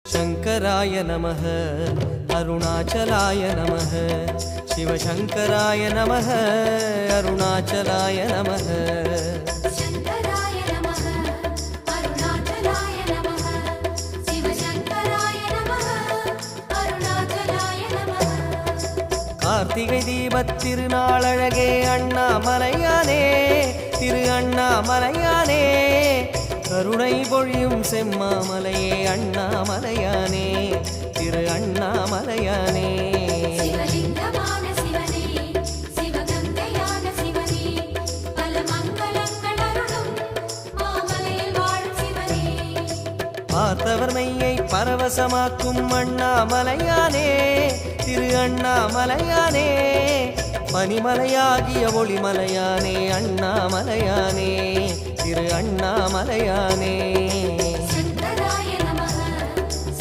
शंकराय नमः अरुणाचलाय नमः शिवशंकराय नमः अरुणाचलाय नमः शंकराय नमः अरुणाचलाय नमः शिवशंकराय नमः अरुणाचलाय नमः कार्तिகை தீபத் திருநாளழகே அண்ணாமலையானே திரு அண்ணாமலையானே கருணை பொழியும் செம்மாமலையே அண்ணாமலையானே திரு அண்ணாமலையானே சிவலிங்கமான சிவனே சிவகங்கையான சிவனே பல மங்களங்கள் அருளும் மாமலையில் வாழும் சிவனே பார்த்தவர் மெய்யை பரவசமாக்கும் அண்ணாமலையானே திரு அண்ணாமலையானே பனிமலையாகிய ஒளிமலையானே அண்ணாமலையானே திரு அண்ணாமலையானே